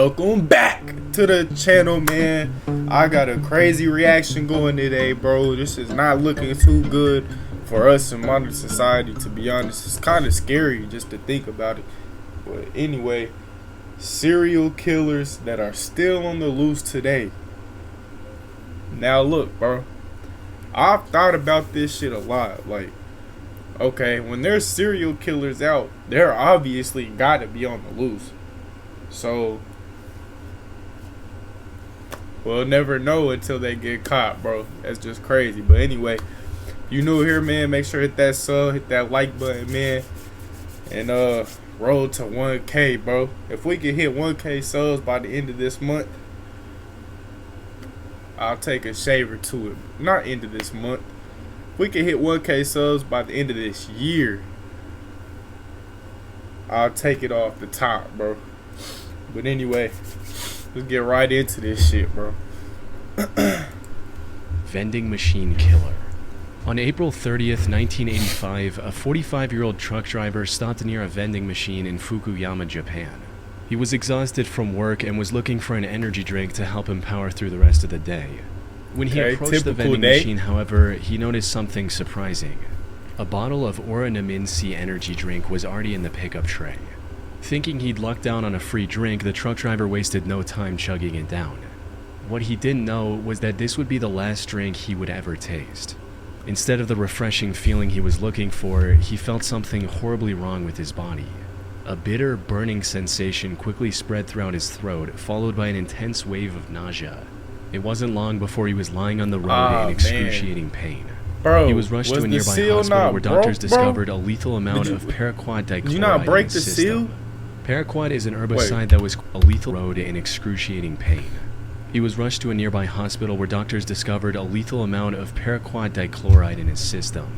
Welcome back to the channel, man. I got a crazy reaction going today, bro. This is not looking too good for us in modern society, to be honest. It's kind of scary just to think about it. But anyway, serial killers that are still on the loose today. Now look, bro, I've thought about this shit a lot. Like, okay, when there's serial killers out, they're obviously gotta be on the loose. So we'll never know until they get caught, bro. That's just crazy. But anyway, if you new here, man, make sure to hit that sub, hit that like button, man. And roll to 1K, bro. If we can hit 1K subs by the end of this month, I'll take a shave or two. Not end of this month. If we can hit 1K subs by the end of this year, I'll take it off the top, bro. But anyway, let's get right into this shit, bro. Vending machine killer. On April 30th, 1985, a 45-year-old truck driver stopped near a vending machine in Fukuyama, Japan. He was exhausted from work and was looking for an energy drink to help him power through the rest of the day. When he approached the vending machine, however, he noticed something surprising. A bottle of Oranaminsi energy drink was already in the pickup tray. Thinking he'd lucked down on a free drink, the truck driver wasted no time chugging it down. What he didn't know was that this would be the last drink he would ever taste. Instead of the refreshing feeling he was looking for, he felt something horribly wrong with his body. A bitter, burning sensation quickly spread throughout his throat, followed by an intense wave of nausea. It wasn't long before he was lying on the road in excruciating pain. Bro, he was rushed to a nearby hospital where doctors discovered a lethal amount of paraquat dichloride did you not break in his the system. seal? Paraquat is an herbicide that was a lethal road in excruciating pain. He was rushed to a nearby hospital where doctors discovered a lethal amount of paraquat dichloride in his system.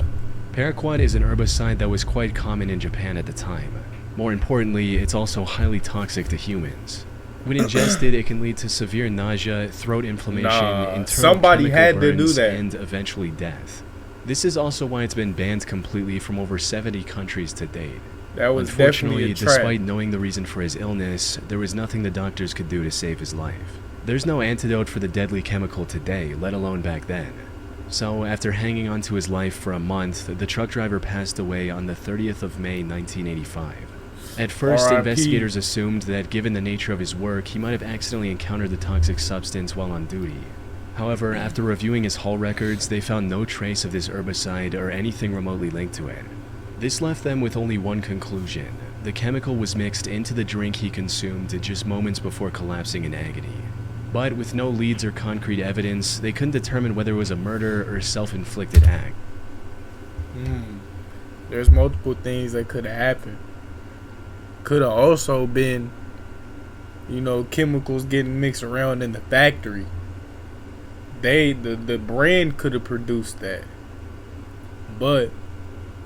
Paraquat is an herbicide that was quite common in Japan at the time. More importantly, it's also highly toxic to humans. When ingested, it can lead to severe nausea, throat inflammation, internal chemical burns, and eventually death. This is also why it's been banned completely from over 70 countries to date. That was Unfortunately, despite knowing the reason for his illness, there was nothing the doctors could do to save his life. There's no antidote for the deadly chemical today, let alone back then. So, after hanging on to his life for a month, the truck driver passed away on the 30th of May, 1985. At first, investigators assumed that given the nature of his work, he might have accidentally encountered the toxic substance while on duty. However, after reviewing his haul records, they found no trace of this herbicide or anything remotely linked to it. This left them with only one conclusion. The chemical was mixed into the drink he consumed just moments before collapsing in agony. But with no leads or concrete evidence, they couldn't determine whether it was a murder or self-inflicted act. There's multiple things that could have happened. Could have also been, chemicals getting mixed around in the factory. The brand could have produced that. But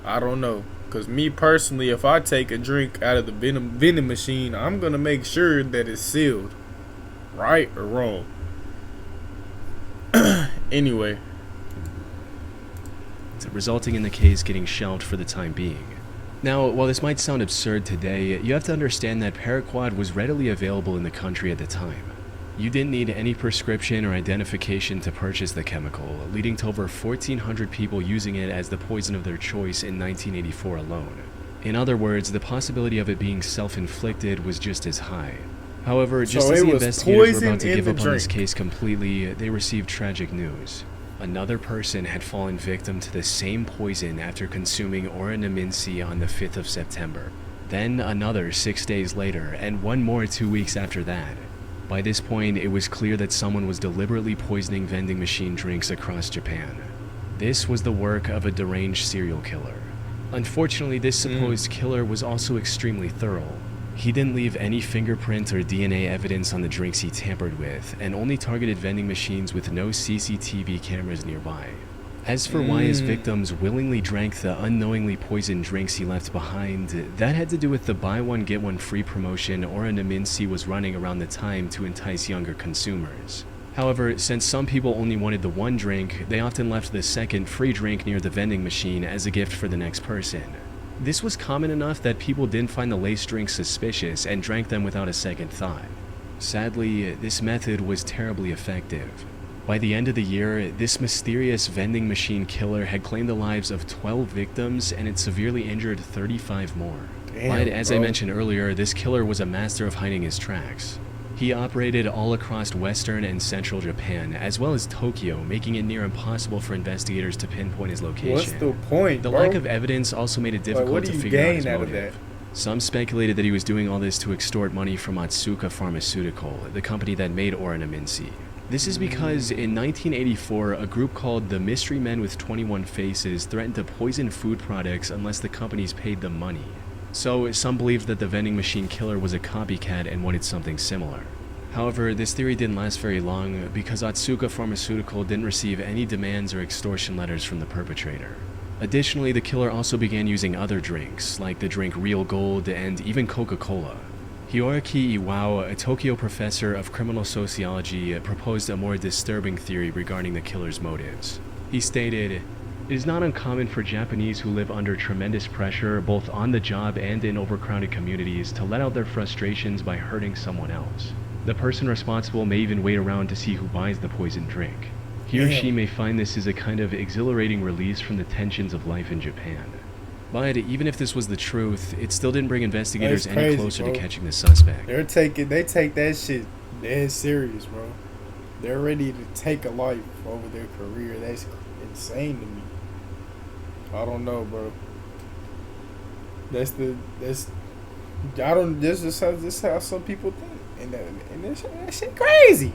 I don't know. Because me personally, if I take a drink out of the vending machine, I'm going to make sure that it's sealed. Right or wrong? Anyway. Resulting in the case getting shelved for the time being. Now, while this might sound absurd today, you have to understand that paraquat was readily available in the country at the time. You didn't need any prescription or identification to purchase the chemical, leading to over 1,400 people using it as the poison of their choice in 1984 alone. In other words, the possibility of it being self-inflicted was just as high. However, just as the investigators were about to give up on this case completely, they received tragic news. Another person had fallen victim to the same poison after consuming Oranaminsi on the 5th of September. Then another 6 days later, and one more 2 weeks after that. By this point, it was clear that someone was deliberately poisoning vending machine drinks across Japan. This was the work of a deranged serial killer. Unfortunately, this supposed killer was also extremely thorough. He didn't leave any fingerprint or DNA evidence on the drinks he tampered with, and only targeted vending machines with no CCTV cameras nearby. As for why his victims willingly drank the unknowingly poisoned drinks he left behind, that had to do with the buy one get one free promotion Oranaminsi was running around the time to entice younger consumers. However, since some people only wanted the one drink, they often left the second free drink near the vending machine as a gift for the next person. This was common enough that people didn't find the laced drinks suspicious and drank them without a second thought. Sadly, this method was terribly effective. By the end of the year, this mysterious vending machine killer had claimed the lives of 12 victims and had severely injured 35 more. Damn, but as bro. I mentioned earlier, this killer was a master of hiding his tracks. He operated all across western and central Japan, as well as Tokyo, making it near impossible for investigators to pinpoint his location. What's the point, The bro? lack of evidence also made it difficult what to do you figure out his gain out of motive. that? Some speculated that he was doing all this to extort money from Otsuka Pharmaceutical, the company that made ornamency. This is because in 1984, a group called the Mystery Men with 21 Faces threatened to poison food products unless the companies paid them money. So some believed that the vending machine killer was a copycat and wanted something similar. However, this theory didn't last very long because Otsuka Pharmaceutical didn't receive any demands or extortion letters from the perpetrator. Additionally, the killer also began using other drinks, like the drink Real Gold and even Coca-Cola. Hiroaki Iwao, a Tokyo professor of criminal sociology, proposed a more disturbing theory regarding the killer's motives. He stated, "It is not uncommon for Japanese who live under tremendous pressure, both on the job and in overcrowded communities, to let out their frustrations by hurting someone else. The person responsible may even wait around to see who buys the poisoned drink. He or she may find this is a kind of exhilarating release from the tensions of life in Japan." But even if this was the truth, it still didn't bring investigators That's any crazy, closer bro. to catching the suspect. They take that shit dead serious, bro. They're ready to take a life over their career. That's insane to me. I don't know, bro. This is how some people think, and that shit crazy.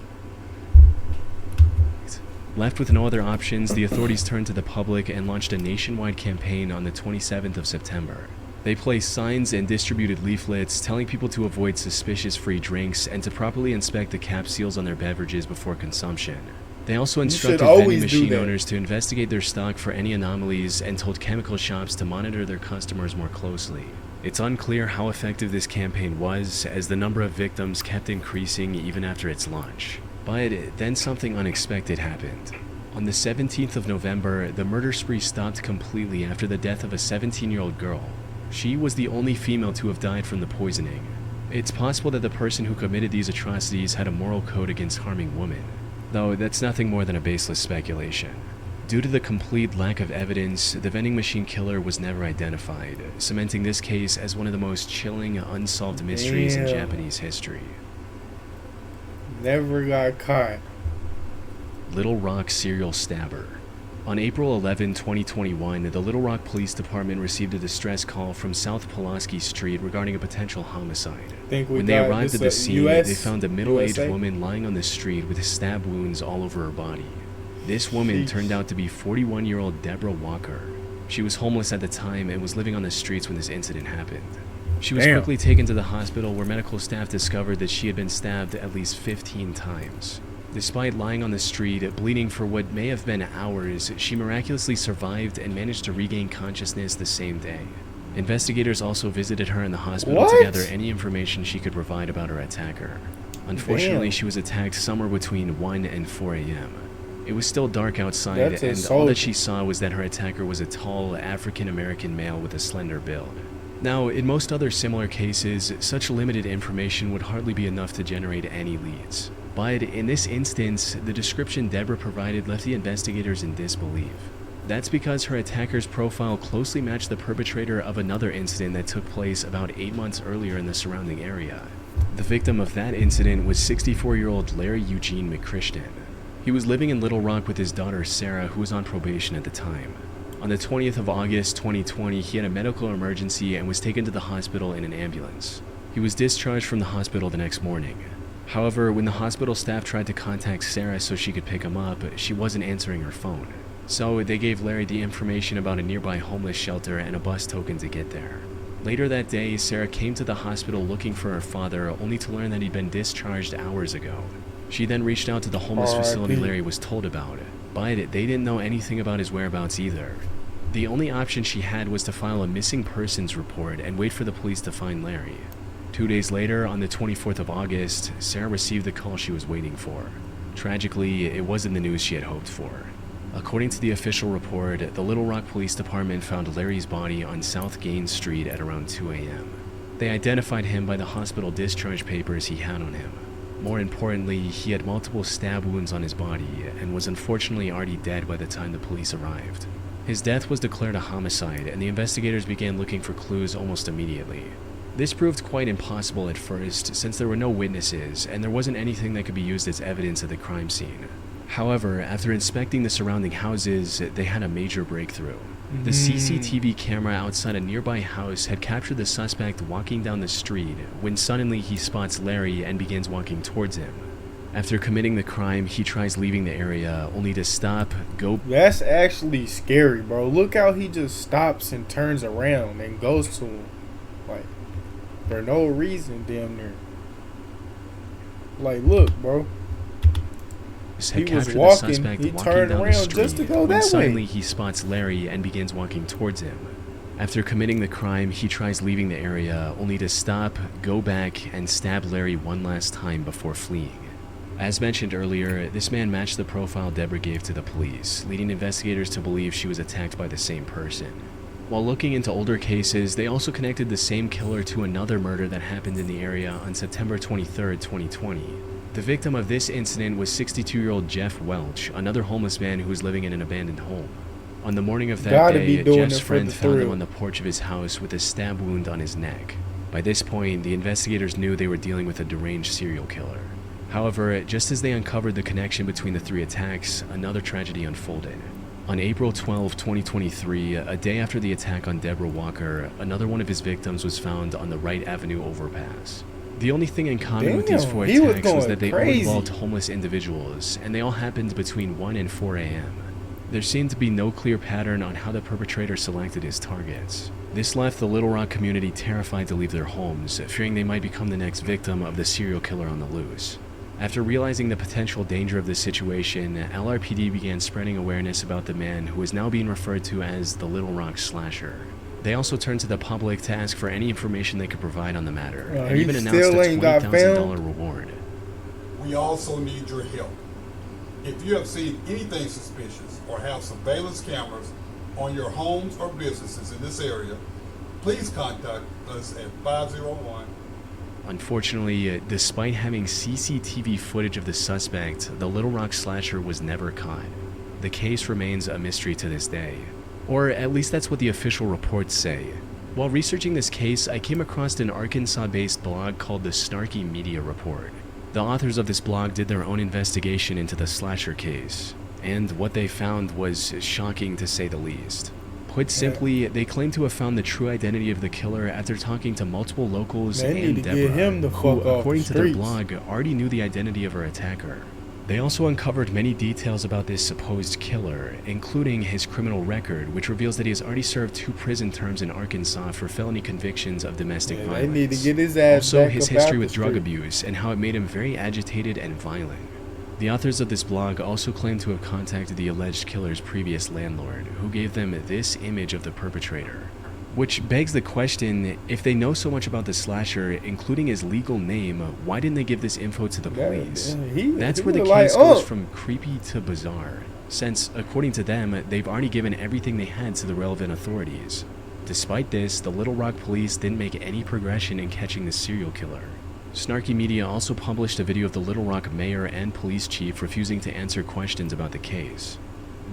Left with no other options, the authorities turned to the public and launched a nationwide campaign on the 27th of September. They placed signs and distributed leaflets telling people to avoid suspicious free drinks and to properly inspect the cap seals on their beverages before consumption. They also instructed vending always do machine that. owners to investigate their stock for any anomalies and told chemical shops to monitor their customers more closely. It's unclear how effective this campaign was, as the number of victims kept increasing even after its launch. But then something unexpected happened. On the 17th of November, the murder spree stopped completely after the death of a 17-year-old girl. She was the only female to have died from the poisoning. It's possible that the person who committed these atrocities had a moral code against harming women, though that's nothing more than a baseless speculation. Due to the complete lack of evidence, the vending machine killer was never identified, cementing this case as one of the most chilling, unsolved mysteries in Damn. Japanese history. Never got caught. Little Rock serial stabber. On April 11, 2021, the Little Rock Police Department received a distress call from South Pulaski Street regarding a potential homicide. When they arrived at the scene, they found a middle-aged woman lying on the street with stab wounds all over her body. This woman turned out to be 41-year-old Deborah Walker. She was homeless at the time and was living on the streets when this incident happened. She was quickly taken to the hospital where medical staff discovered that she had been stabbed at least 15 times. Despite lying on the street, bleeding for what may have been hours, she miraculously survived and managed to regain consciousness the same day. Investigators also visited her in the hospital to gather any information she could provide about her attacker. Unfortunately, she was attacked somewhere between 1 and 4 a.m. It was still dark outside, and all that she saw was that her attacker was a tall, African-American male with a slender build. Now, in most other similar cases, such limited information would hardly be enough to generate any leads. But in this instance, the description Deborah provided left the investigators in disbelief. That's because her attacker's profile closely matched the perpetrator of another incident that took place about 8 months earlier in the surrounding area. The victim of that incident was 64-year-old Larry Eugene McChristian. He was living in Little Rock with his daughter Sarah, who was on probation at the time. On the 20th of August 2020, he had a medical emergency and was taken to the hospital in an ambulance. He was discharged from the hospital the next morning. However, when the hospital staff tried to contact Sarah so she could pick him up, she wasn't answering her phone. So they gave Larry the information about a nearby homeless shelter and a bus token to get there. Later that day, Sarah came to the hospital looking for her father, only to learn that he'd been discharged hours ago. She then reached out to the homeless facility Larry was told about, but they didn't know anything about his whereabouts either. The only option she had was to file a missing persons report and wait for the police to find Larry. 2 days later, on the 24th of August, Sarah received the call she was waiting for. Tragically, it wasn't the news she had hoped for. According to the official report, the Little Rock Police Department found Larry's body on South Gaines Street at around 2 a.m. They identified him by the hospital discharge papers he had on him. More importantly, he had multiple stab wounds on his body and was unfortunately already dead by the time the police arrived. His death was declared a homicide, and the investigators began looking for clues almost immediately. This proved quite impossible at first, since there were no witnesses, and there wasn't anything that could be used as evidence at the crime scene. However, after inspecting the surrounding houses, they had a major breakthrough. The CCTV camera outside a nearby house had captured the suspect walking down the street when suddenly he spots Larry and begins walking towards him. After committing the crime, he tries leaving the area, only to stop, go... That's actually scary, bro. Look how he just stops and turns around and goes to him. Like, for no reason, damn near. Like, look, bro. Had He was captured walking, the suspect he walking turned down the around street just to go when that suddenly way. he spots Larry and begins walking towards him. After committing the crime, he tries leaving the area, only to stop, go back, and stab Larry one last time before fleeing. As mentioned earlier, this man matched the profile Deborah gave to the police, leading investigators to believe she was attacked by the same person. While looking into older cases, they also connected the same killer to another murder that happened in the area on September 23, 2020. The victim of this incident was 62-year-old Jeff Welch, another homeless man who was living in an abandoned home. On the morning of that day, Jeff's friend found him on the porch of his house with a stab wound on his neck. By this point, the investigators knew they were dealing with a deranged serial killer. However, just as they uncovered the connection between the three attacks, another tragedy unfolded. On April 12, 2023, a day after the attack on Deborah Walker, another one of his victims was found on the Wright Avenue overpass. The only thing in common with these four attacks was that they all involved homeless individuals, and they all happened between 1 and 4 a.m. There seemed to be no clear pattern on how the perpetrator selected his targets. This left the Little Rock community terrified to leave their homes, fearing they might become the next victim of the serial killer on the loose. After realizing the potential danger of this situation, LRPD began spreading awareness about the man who is now being referred to as the Little Rock Slasher. They also turned to the public to ask for any information they could provide on the matter, and even announced a $20,000 reward. We also need your help. If you have seen anything suspicious or have surveillance cameras on your homes or businesses in this area, please contact us at 501. Unfortunately, despite having CCTV footage of the suspect, the Little Rock Slasher was never caught. The case remains a mystery to this day. Or at least that's what the official reports say. While researching this case, I came across an Arkansas-based blog called the Snarky Media Report. The authors of this blog did their own investigation into the slasher case, and what they found was shocking to say the least. Put simply, they claim to have found the true identity of the killer after talking to multiple locals and Deborah, who, according to their blog, already knew the identity of her attacker. They also uncovered many details about this supposed killer, including his criminal record, which reveals that he has already served 2 prison terms in Arkansas for felony convictions of domestic violence. They need to get his ass also, back his up history out with the drug street. abuse and how it made him very agitated and violent. The authors of this blog also claim to have contacted the alleged killer's previous landlord, who gave them this image of the perpetrator. Which begs the question, if they know so much about the slasher, including his legal name, why didn't they give this info to the police? That's where the case goes from creepy to bizarre, since, according to them, they've already given everything they had to the relevant authorities. Despite this, the Little Rock police didn't make any progression in catching the serial killer. Snarky Media also published a video of the Little Rock mayor and police chief refusing to answer questions about the case.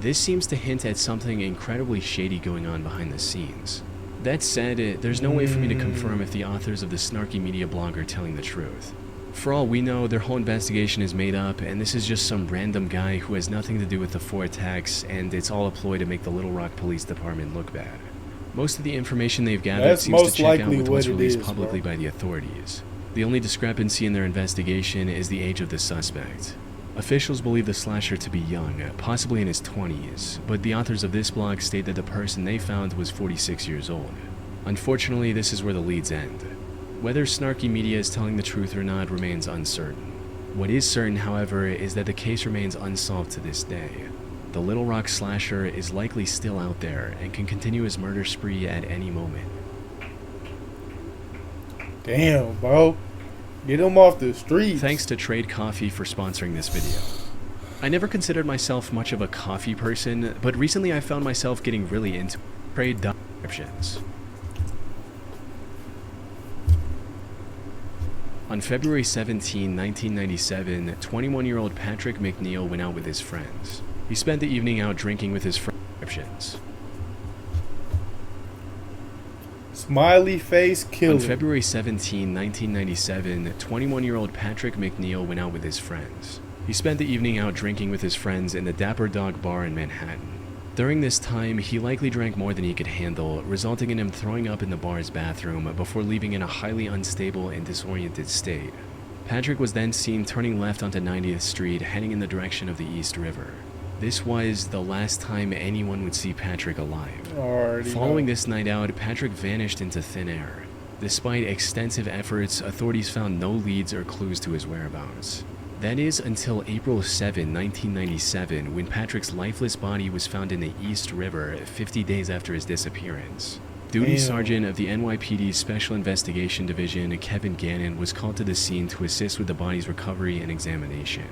This seems to hint at something incredibly shady going on behind the scenes. That said, there's no way for me to confirm if the authors of the Snarky Media blog are telling the truth. For all we know, their whole investigation is made up, and this is just some random guy who has nothing to do with the 4 attacks, and it's all a ploy to make the Little Rock Police Department look bad. Most of the information they've gathered seems to check out with what's released publicly by the authorities. The only discrepancy in their investigation is the age of the suspect. Officials believe the slasher to be young, possibly in his 20s, but the authors of this blog state that the person they found was 46 years old. Unfortunately, this is where the leads end. Whether Snarky Media is telling the truth or not remains uncertain. What is certain, however, is that the case remains unsolved to this day. The Little Rock Slasher is likely still out there and can continue his murder spree at any moment. Damn, bro. Get him off the streets. Thanks to Trade Coffee for sponsoring this video. I never considered myself much of a coffee person, but recently I found myself getting really into trade descriptions. On February 17, 1997, 21-year-old Patrick McNeil went out with his friends. He spent the evening out drinking with his friends. Smiley face killer. On February 17, 1997, 21-year-old Patrick McNeil went out with his friends. He spent the evening out drinking with his friends in the Dapper Dog Bar in Manhattan. During this time, he likely drank more than he could handle, resulting in him throwing up in the bar's bathroom before leaving in a highly unstable and disoriented state. Patrick was then seen turning left onto 90th Street, heading in the direction of the East River. This was the last time anyone would see Patrick alive. Following this night out, Patrick vanished into thin air. Despite extensive efforts, authorities found no leads or clues to his whereabouts. That is until April 7, 1997, when Patrick's lifeless body was found in the East River 50 days after his disappearance. Duty Sergeant of the NYPD's Special Investigation Division, Kevin Gannon, was called to the scene to assist with the body's recovery and examination.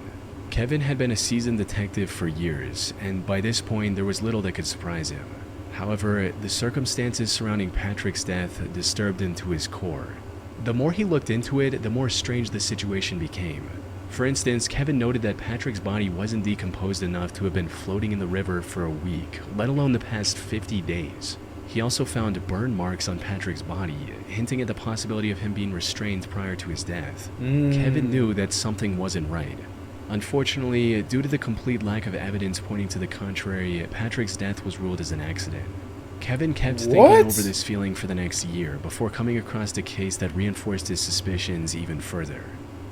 Kevin had been a seasoned detective for years, and by this point there was little that could surprise him. However, the circumstances surrounding Patrick's death disturbed him to his core. The more he looked into it, the more strange the situation became. For instance, Kevin noted that Patrick's body wasn't decomposed enough to have been floating in the river for a week, let alone the past 50 days. He also found burn marks on Patrick's body, hinting at the possibility of him being restrained prior to his death. Kevin knew that something wasn't right. Unfortunately, due to the complete lack of evidence pointing to the contrary, Patrick's death was ruled as an accident. Kevin kept thinking over this feeling for the next year before coming across a case that reinforced his suspicions even further.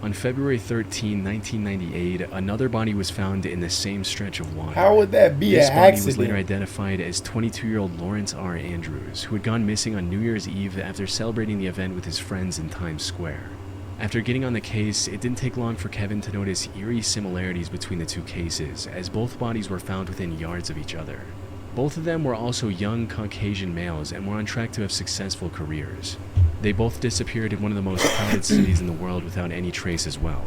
On February 13, 1998, another body was found in the same stretch of water. How would that be an accident? This body was later identified as 22-year-old Lawrence R. Andrews, who had gone missing on New Year's Eve after celebrating the event with his friends in Times Square. After getting on the case, it didn't take long for Kevin to notice eerie similarities between the two cases, as both bodies were found within yards of each other. Both of them were also young Caucasian males and were on track to have successful careers. They both disappeared in one of the most crowded cities in the world without any trace as well.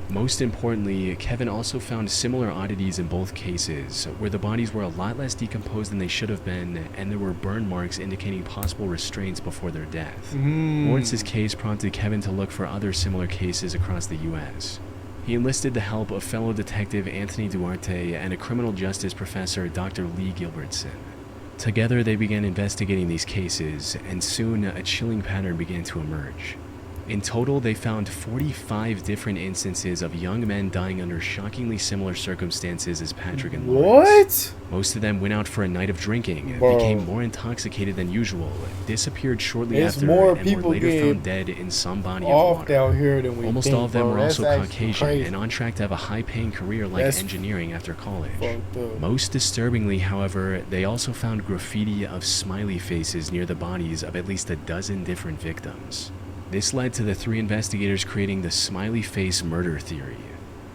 Most importantly, Kevin also found similar oddities in both cases, where the bodies were a lot less decomposed than they should have been, and there were burn marks indicating possible restraints before their death. Lawrence's case prompted Kevin to look for other similar cases across the U.S. He enlisted the help of fellow detective Anthony Duarte and a criminal justice professor, Dr. Lee Gilbertson. Together, they began investigating these cases, and soon a chilling pattern began to emerge. In total, they found 45 different instances of young men dying under shockingly similar circumstances as Patrick and Lawrence. What? Most of them went out for a night of drinking, became more intoxicated than usual, disappeared shortly after, and were later found dead in some body of water. Down here than we Almost think, all of them were also Caucasian crazy. and on track to have a high-paying career like engineering after college. Most disturbingly, however, they also found graffiti of smiley faces near the bodies of at least a dozen different victims. This led to the three investigators creating the smiley face murder theory.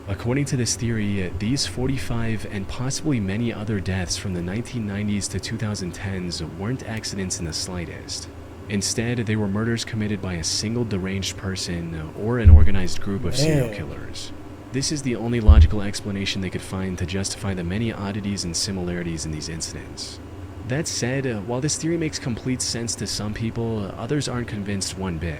According to this theory, these 45 and possibly many other deaths from the 1990s to 2010s weren't accidents in the slightest. Instead, they were murders committed by a single deranged person or an organized group of serial killers. This is the only logical explanation they could find to justify the many oddities and similarities in these incidents. That said, while this theory makes complete sense to some people, others aren't convinced one bit.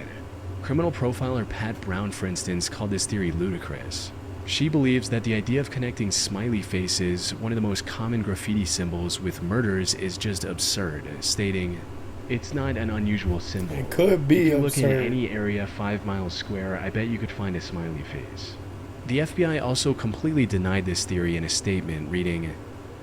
Criminal profiler Pat Brown, for instance, called this theory ludicrous. She believes that the idea of connecting smiley faces, one of the most common graffiti symbols, with murders is just absurd, stating, "It's not an unusual symbol. It could be If you absurd. look in any area 5 miles square, I bet you could find a smiley face." The FBI also completely denied this theory in a statement, reading,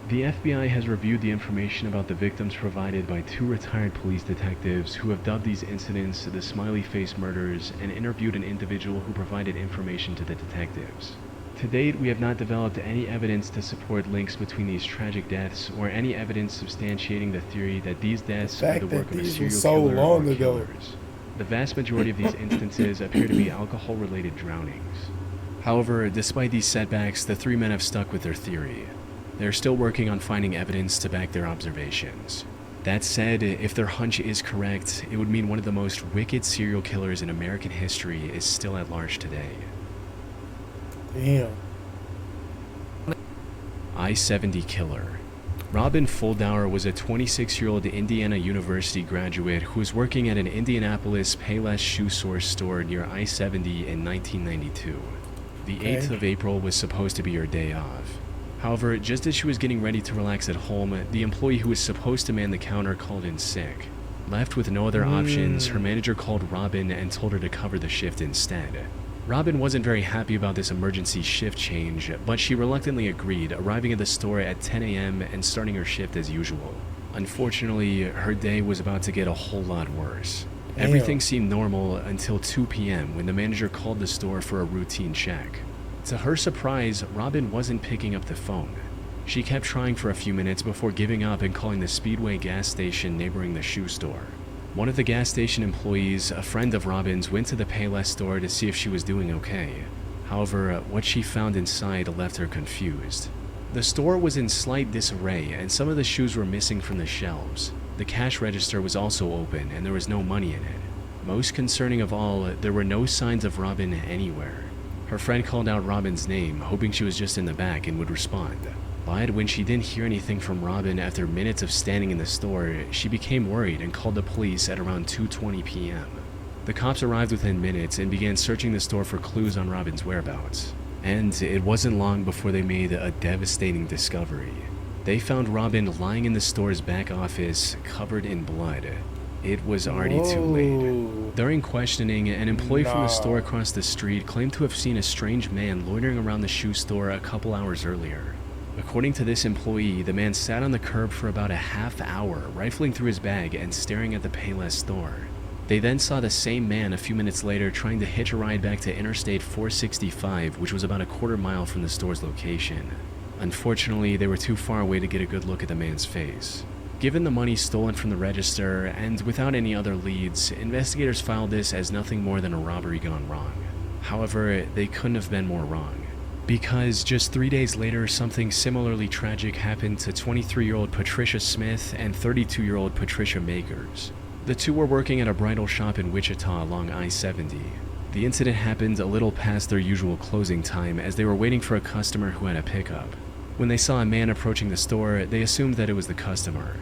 "The FBI has reviewed the information about the victims provided by 2 retired police detectives who have dubbed these incidents the smiley face murders and interviewed an individual who provided information to the detectives. To date, we have not developed any evidence to support links between these tragic deaths or any evidence substantiating the theory that these deaths are the work of a serial killer or killers. The vast majority of these instances appear to be alcohol-related drownings." However, despite these setbacks, the 3 men have stuck with their theory. They're still working on finding evidence to back their observations. That said, if their hunch is correct, it would mean one of the most wicked serial killers in American history is still at large today. Damn. I-70 killer. Robin Fuldauer was a 26-year-old Indiana University graduate who was working at an Indianapolis Payless shoe source store near I-70 in 1992. The 8th of April was supposed to be her day off. However, just as she was getting ready to relax at home, the employee who was supposed to man the counter called in sick. Left with no other options, her manager called Robin and told her to cover the shift instead. Robin wasn't very happy about this emergency shift change, but she reluctantly agreed, arriving at the store at 10 a.m. and starting her shift as usual. Unfortunately, her day was about to get a whole lot worse. Damn. Everything seemed normal until 2 p.m. when the manager called the store for a routine check. To her surprise, Robin wasn't picking up the phone. She kept trying for a few minutes before giving up and calling the Speedway gas station neighboring the shoe store. One of the gas station employees, a friend of Robin's, went to the Payless store to see if she was doing okay. However, what she found inside left her confused. The store was in slight disarray and some of the shoes were missing from the shelves. The cash register was also open and there was no money in it. Most concerning of all, there were no signs of Robin anywhere. Her friend called out Robin's name, hoping she was just in the back and would respond. But when she didn't hear anything from Robin after minutes of standing in the store, she became worried and called the police at around 2:20 p.m. The cops arrived within minutes and began searching the store for clues on Robin's whereabouts. And it wasn't long before they made a devastating discovery. They found Robin lying in the store's back office, covered in blood. It was already too late. During questioning, an employee from the store across the street claimed to have seen a strange man loitering around the shoe store a couple hours earlier. According to this employee, the man sat on the curb for about a half hour, rifling through his bag and staring at the Payless store. They then saw the same man a few minutes later trying to hitch a ride back to Interstate 465, which was about a quarter mile from the store's location. Unfortunately, they were too far away to get a good look at the man's face. Given the money stolen from the register, and without any other leads, investigators filed this as nothing more than a robbery gone wrong. However, they couldn't have been more wrong. Because just 3 days later, something similarly tragic happened to 23-year-old Patricia Smith and 32-year-old Patricia Makers. The two were working at a bridal shop in Wichita along I-70. The incident happened a little past their usual closing time as they were waiting for a customer who had a pickup. When they saw a man approaching the store, they assumed that it was the customer.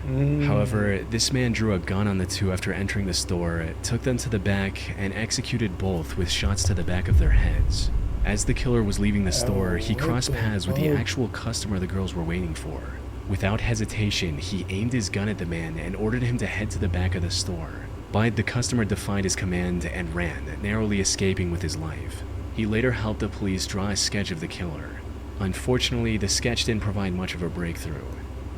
However, this man drew a gun on the two after entering the store, took them to the back, and executed both with shots to the back of their heads. As the killer was leaving the store, he crossed paths with the actual customer the girls were waiting for. Without hesitation, he aimed his gun at the man and ordered him to head to the back of the store. But the customer defied his command and ran, narrowly escaping with his life. He later helped the police draw a sketch of the killer. Unfortunately, the sketch didn't provide much of a breakthrough.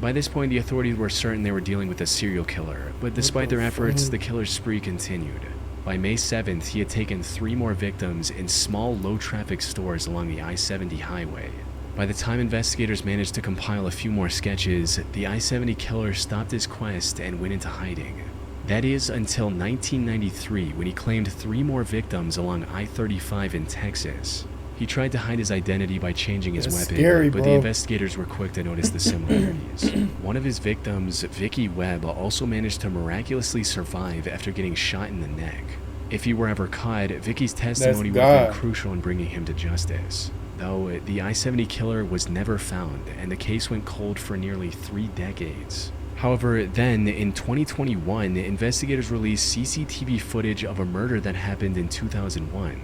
By this point, the authorities were certain they were dealing with a serial killer, but despite their efforts, the killer's spree continued. By May 7th, he had taken 3 more victims in small, low-traffic stores along the I-70 highway. By the time investigators managed to compile a few more sketches, the I-70 killer stopped his quest and went into hiding. That is until 1993, when he claimed 3 more victims along I-35 in Texas. He tried to hide his identity by changing his weapon, scary, but bro. the investigators were quick to notice the similarities. One of his victims, Vicky Webb, also managed to miraculously survive after getting shot in the neck. If he were ever caught, Vicky's testimony would have been crucial in bringing him to justice. Though the I-70 killer was never found, and the case went cold for nearly 3 decades. However, then, in 2021, investigators released CCTV footage of a murder that happened in 2001.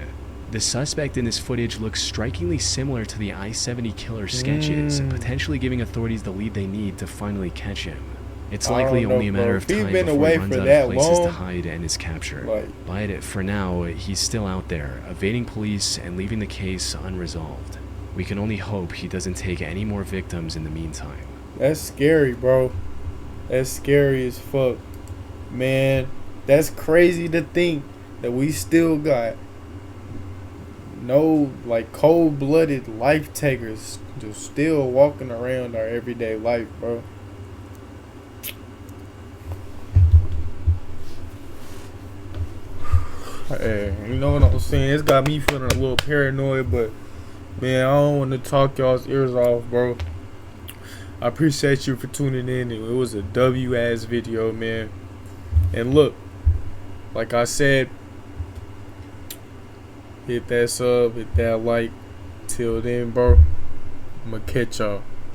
The suspect in this footage looks strikingly similar to the I-70 killer sketches, potentially giving authorities the lead they need to finally catch him. It's likely only a matter of time before he runs out of places to hide and is captured. But for now, he's still out there, evading police and leaving the case unresolved. We can only hope he doesn't take any more victims in the meantime. That's scary, bro. That's scary as fuck. Man, that's crazy to think that we still got no, like, cold-blooded life takers just still walking around our everyday life, bro. Hey, you know what I'm saying? It's got me feeling a little paranoid, but man, I don't want to talk y'all's ears off, bro. I appreciate you for tuning in. It was a W-ass video, man. And look, like I said, hit that sub, hit that like. Till then, bro, I'ma catch y'all.